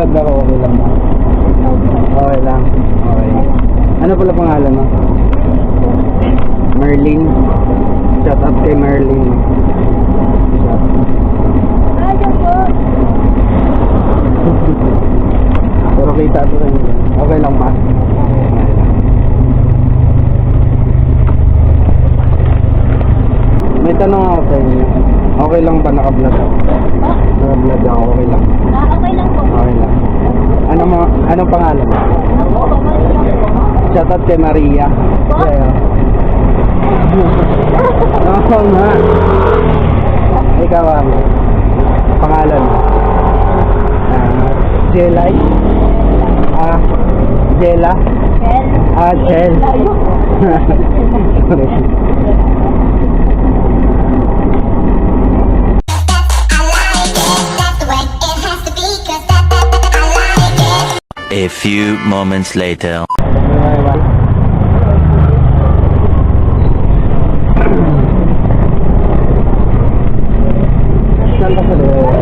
Naka-vlog ako, okay lang ba? Okay lang. Okay. Ano pala pangalan mo? Merlin. Shout out kay Merlin. Pero kita ito rin. Okay lang ba? May tanong ako sa inyo. Okay lang ba naka-vlog ako? Naka-vlog ako, okay lang. Okay lang po. Okay lang. Anong pangalan mo? Shoutout kay Maria. Yeah. Oo nga. Ikaw ang pangalan mo? Jelay? Jela? Jel. A few moments later. Saan ka sa loob?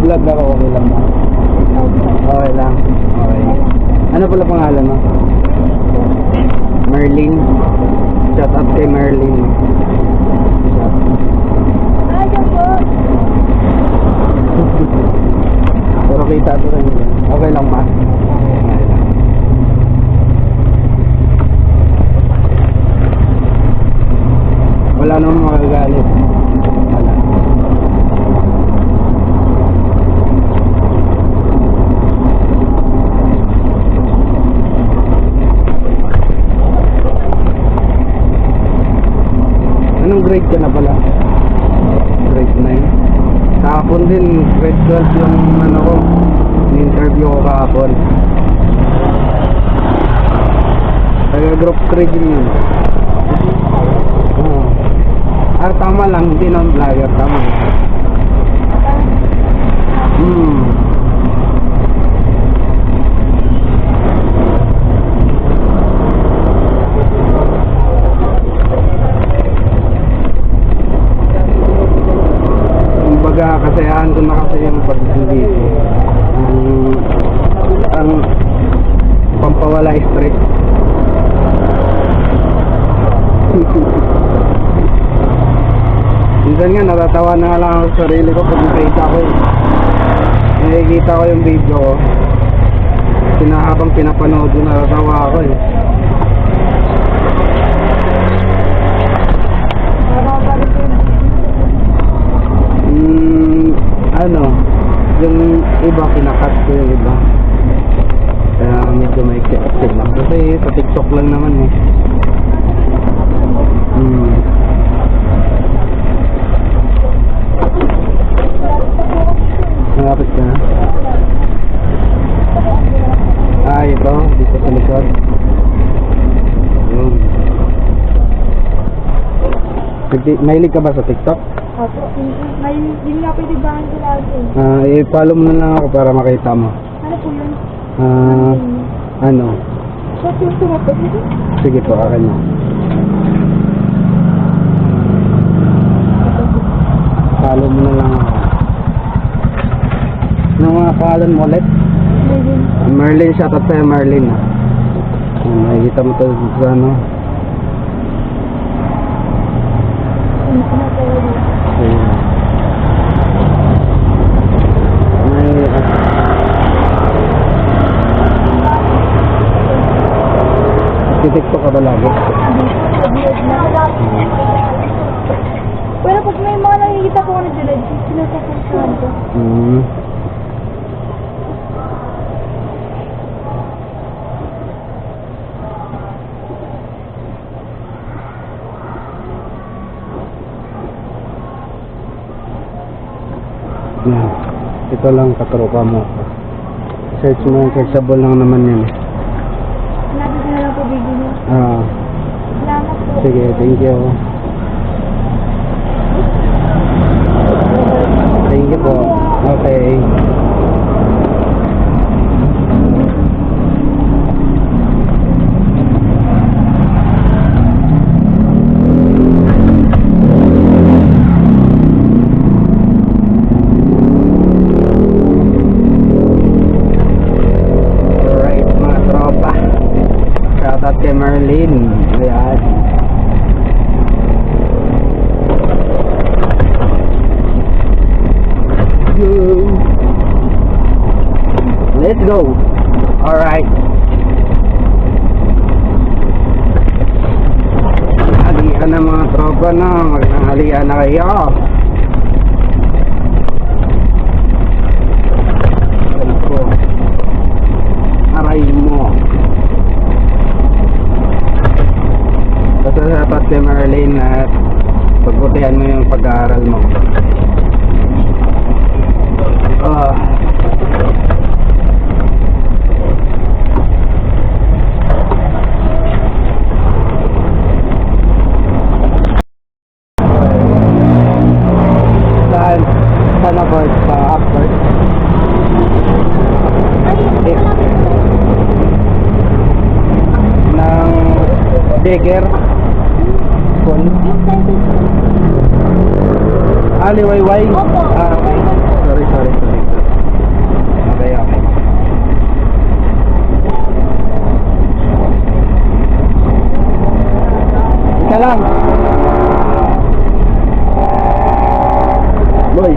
Vlog ako, okay lang ba? Okay lang. Okay. Ano pala pangalan mo? Merlin. Shout out kay Merlin. Pero kita ito rin. Okay lang ba? Wala namang makagalit. Wala. Anong grade ka na pala? Grade 9. Kahapon din, grade 12 yung ano ko, in-interview ko kahapon. Taga group 3 din yun. Tama lang, hindi naman vlogger, tama. Kasayahan ko na kasi yung pag-dito ang pampawala stress. Minsan nga natatawa na nga lang ako sa sarili ko pag nakikita ko yung video ko. Habang pinapanood ko, natatawa ako eh. Ano, yung iba kinakat ko yung iba, kaya medyo may kiaksin lang kasi sa TikTok lang naman eh. Nangapit ka na? Ito, dito sa likod. Yun. Mahilig ka ba sa TikTok? Opo, hindi nga pwede bahan ko lagi. I-follow mo na lang ako para makita mo. Ano po yun? Ano? Ba't yung tumapag nito? Sige po, akin na. Follow mo na lang ako. Ano mga pangalan mo ulit? Merlin, shoutout sa'yo Merlin. Nakikita mo ito sa ano. TikTok ka ba lagi? Pero pag may mga nakikita ko na dila, sinasapunsahan ko. Yan. Ito lang katropa mo. Search mo yan. Searchable lang naman yan. Natin ko na lang po bibili. Ah, Salamat po. sige, thank you. Thank you po. Okay. Alright mga tropa. Shoutout kay Marlene. Ayan. Let's go. Alright. Halian na mga tropa na. Magnahalian na kayo. Ito. Aray mo. Basta dapat kay Marlene at pagbutihan mo yung pag-aaral mo. Saan? Saan na board? Sa upward? Ng Deger? School? Liwayway? Opo. Ah, okay. Sorry. Okay. Isa lang. Boy.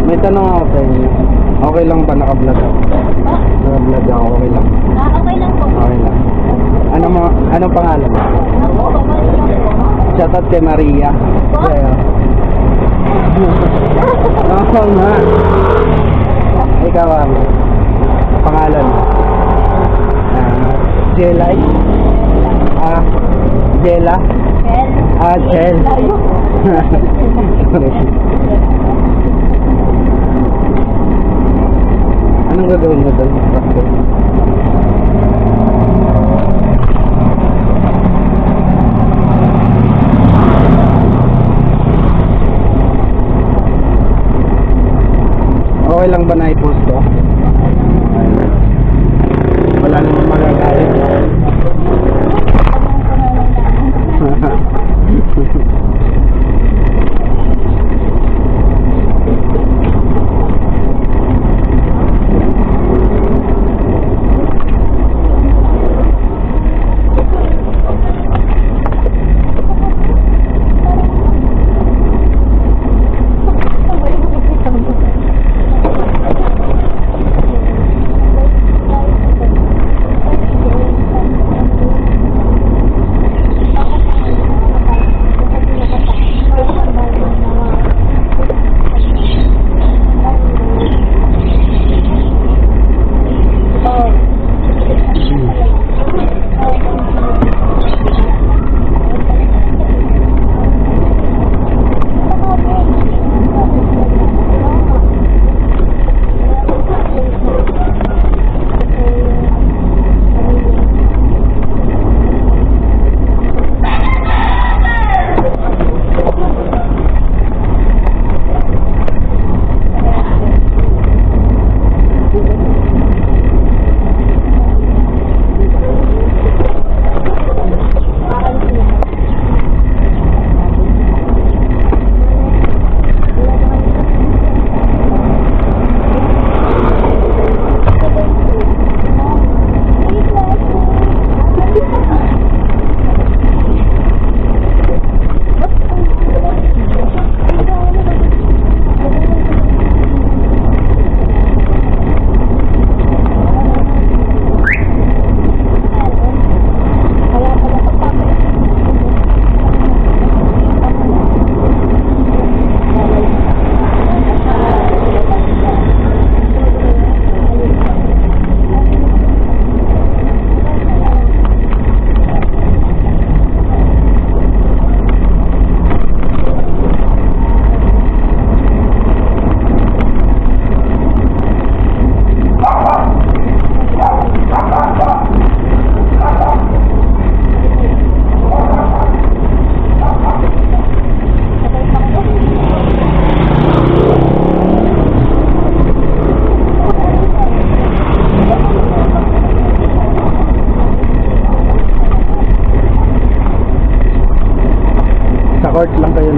May tanong ako sa inyo. Okay lang ba naka-vlog ako? Naka-vlog ako, okay lang. Okay lang po. Okay lang. Anong pangalan mo? Shoutout kay Maria. Yeah. Oo nga. Ikaw ang pangalan mo? Jelay? Jela? Jel. Sorry. Anong gagawin mo doon? Okay lang ba na i-post ko? Wala namang magagalit.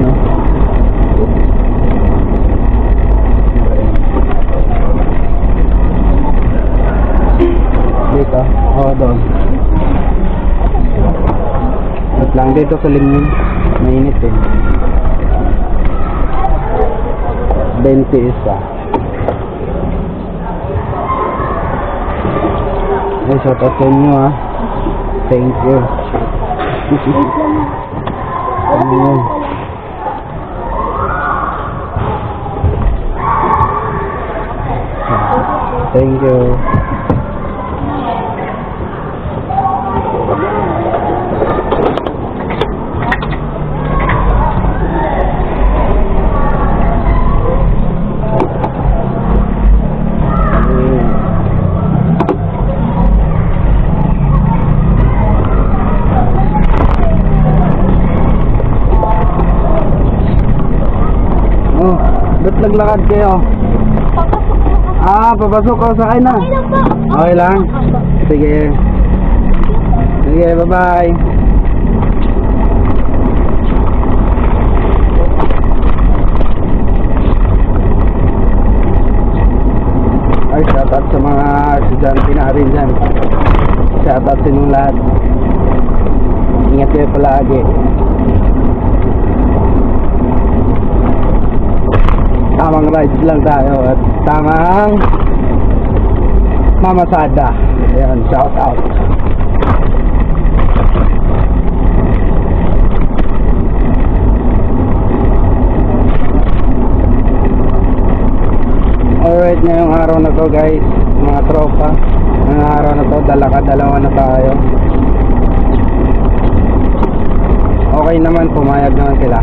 no? Dito? Oo, doon. Wait lang, dito sa Limon. Mainit eh. 20 isa. Ay, shout out sa inyo ah. Thank you. Ayun. Thank you. Oh, ba't naglakad kayo? Ah, papasok ko, sakay na. Okay lang? Sige. Sige, bye-bye. Ay, shoutout sa mga estudyante natin dyan. Shoutout sa inyong lahat. Ingat kayo palagi. Tamang rides lang tayo at tamang mamasada. Ayan, shout out. Alright, ngayong araw na to guys, mga tropa, ngayong araw na to, dalawa na tayo. Okay naman, pumayag naman sila.